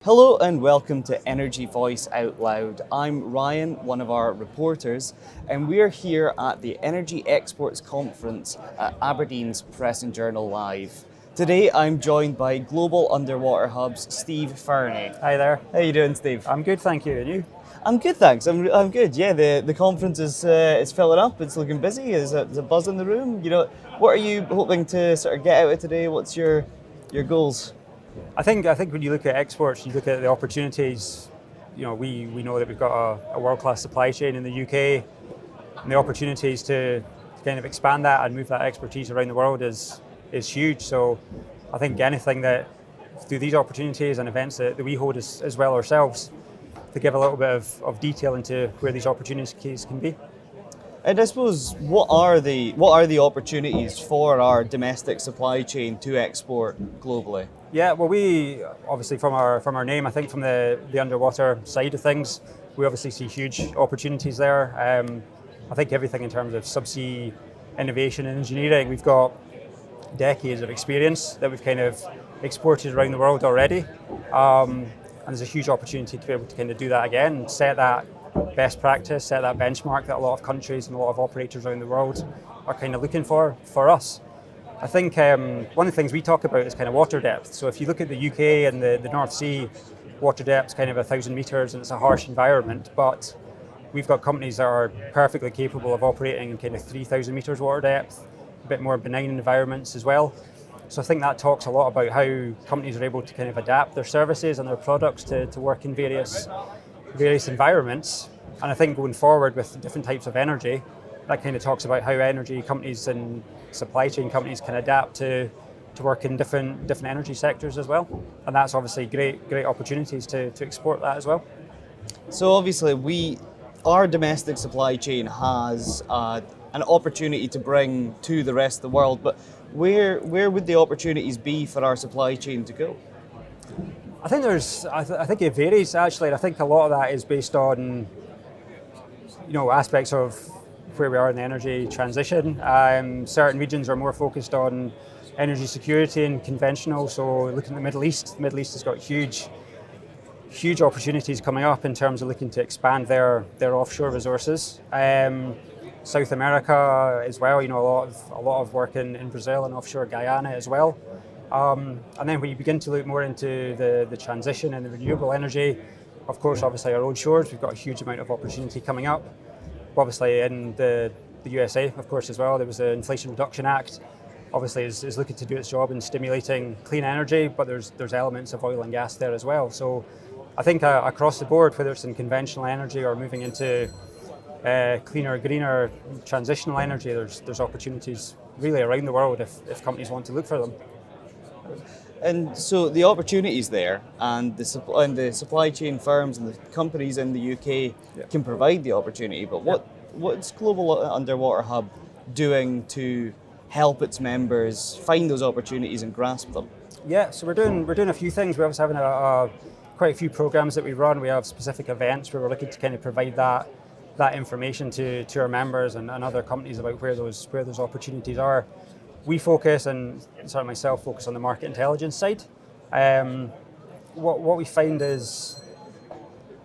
Hello and welcome to Energy Voice Out Loud. I'm Ryan, one of our reporters, and we're here at the Energy Exports Conference at Aberdeen's Press and Journal Live. Today I'm joined by Global Underwater Hub's Steve Fernie. Hi there. How you doing, Steve? I'm good, thank you. And you? I'm good, thanks. I'm good. Yeah, the conference is filling up. It's looking busy. There's a buzz in the room. What are you hoping to sort of get out of today? What's your goals? I think when you look at exports, you look at the opportunities. We know that we've got a world-class supply chain in the UK, and the opportunities to kind of expand that and move that expertise around the world is huge. So I think anything that through these opportunities and events that we hold as well ourselves, to give a little bit of detail into where these opportunities can be. And I suppose what are the opportunities for our domestic supply chain to export globally? Yeah, well, we obviously from our name, I think from the underwater side of things, we obviously see huge opportunities there. I think everything in terms of subsea innovation and engineering, we've got decades of experience that we've kind of exported around the world already. And there's a huge opportunity to be able to kind of do that again and set that best practice, set that benchmark that a lot of countries and a lot of operators around the world are kind of looking for us. I think one of the things we talk about is kind of water depth. So if you look at the UK and the North Sea, water depth is kind of 1,000 metres and it's a harsh environment, but we've got companies that are perfectly capable of operating in kind of 3,000 metres water depth, a bit more benign environments as well. So I think that talks a lot about how companies are able to kind of adapt their services and their products to work in various environments. And I think going forward with different types of energy, that kind of talks about how energy companies and supply chain companies can adapt to work in different energy sectors as well. And that's obviously great opportunities to export that as well. So obviously our domestic supply chain has an opportunity to bring to the rest of the world, but where would the opportunities be for our supply chain to go? I think I think it varies actually, and I think a lot of that is based on aspects of where we are in the energy transition. Certain regions are more focused on energy security and conventional. So looking at the Middle East has got huge opportunities coming up in terms of looking to expand their offshore resources. South America as well, a lot of work in Brazil and offshore Guyana as well. And then when you begin to look more into the transition and the renewable energy, of course, obviously our own shores, we've got a huge amount of opportunity coming up. Obviously in the USA, of course, as well, there was the Inflation Reduction Act, obviously is looking to do its job in stimulating clean energy, but there's elements of oil and gas there as well. So I think across the board, whether it's in conventional energy or moving into cleaner, greener, transitional energy, there's opportunities really around the world if companies want to look for them. And so the opportunities there, and the supply chain firms and the companies in the UK can provide the opportunity. But what's Global Underwater Hub doing to help its members find those opportunities and grasp them? Yeah, so we're doing a few things. We're obviously having quite a few programs that we run. We have specific events where we're looking to kind of provide that information to our members and other companies about where those opportunities are. We focus, and certainly myself, focus on the market intelligence side. What we find is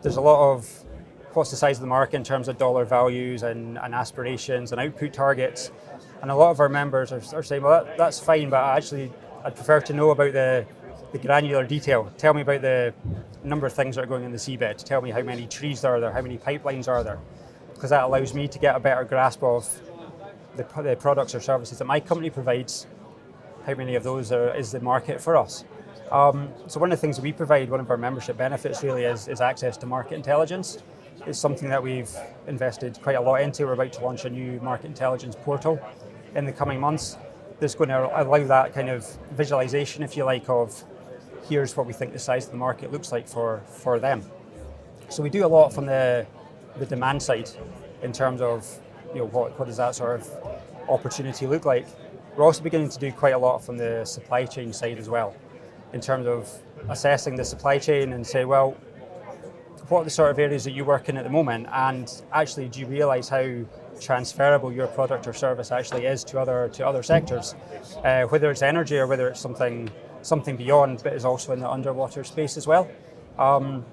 there's a lot of what's the size of the market in terms of dollar values and aspirations and output targets. And a lot of our members are saying, well, that's fine, but I'd prefer to know about the granular detail. Tell me about the number of things that are going in the seabed. Tell me how many trees are there, how many pipelines are there, because that allows me to get a better grasp of the products or services that my company provides, how many of those is the market for us. So one of the things that we provide, one of our membership benefits really is access to market intelligence. It's something that we've invested quite a lot into. We're about to launch a new market intelligence portal in the coming months that's going to allow that kind of visualization, if you like, of here's what we think the size of the market looks like for them. So we do a lot from the demand side in terms of what does that sort of opportunity look like. We're also beginning to do quite a lot from the supply chain side as well, in terms of assessing the supply chain and say, well, what are the sort of areas that you work in at the moment, and actually do you realise how transferable your product or service actually is to other sectors, whether it's energy or whether it's something beyond, but is also in the underwater space as well. And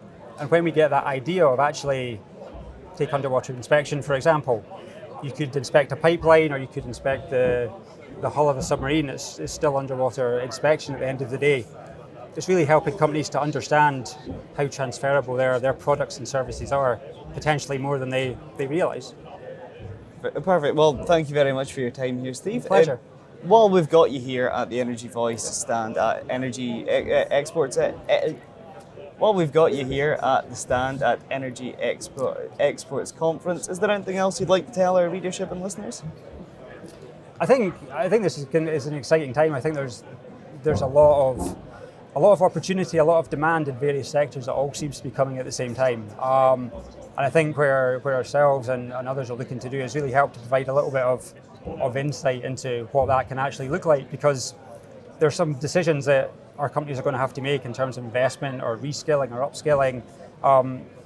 when we get that idea of actually take underwater inspection, for example, you could inspect a pipeline or you could inspect the hull of a submarine. It's still underwater inspection at the end of the day. It's really helping companies to understand how transferable their products and services are, potentially more than they realise. Perfect. Well, thank you very much for your time here, Steve. Pleasure. While we've got you here at the Energy Voice stand at Energy Exports, while we've got you here at the stand at Energy Exports Conference, is there anything else you'd like to tell our readership and listeners? I think this is an exciting time. I think there's a lot of opportunity, a lot of demand in various sectors that all seems to be coming at the same time. And I think where ourselves and others are looking to do is really help to provide a little bit of insight into what that can actually look like, because there's some decisions that our companies are going to have to make in terms of investment or reskilling or upskilling.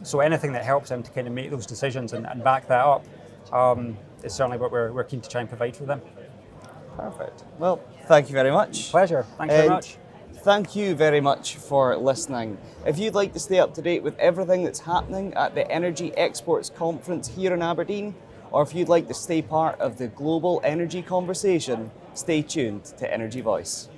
So anything that helps them to kind of make those decisions and back that up is certainly what we're keen to try and provide for them. Perfect. Well, thank you very much. Pleasure. Thanks very much. Thank you very much for listening. If you'd like to stay up to date with everything that's happening at the Energy Exports Conference here in Aberdeen, or if you'd like to stay part of the global energy conversation, stay tuned to Energy Voice.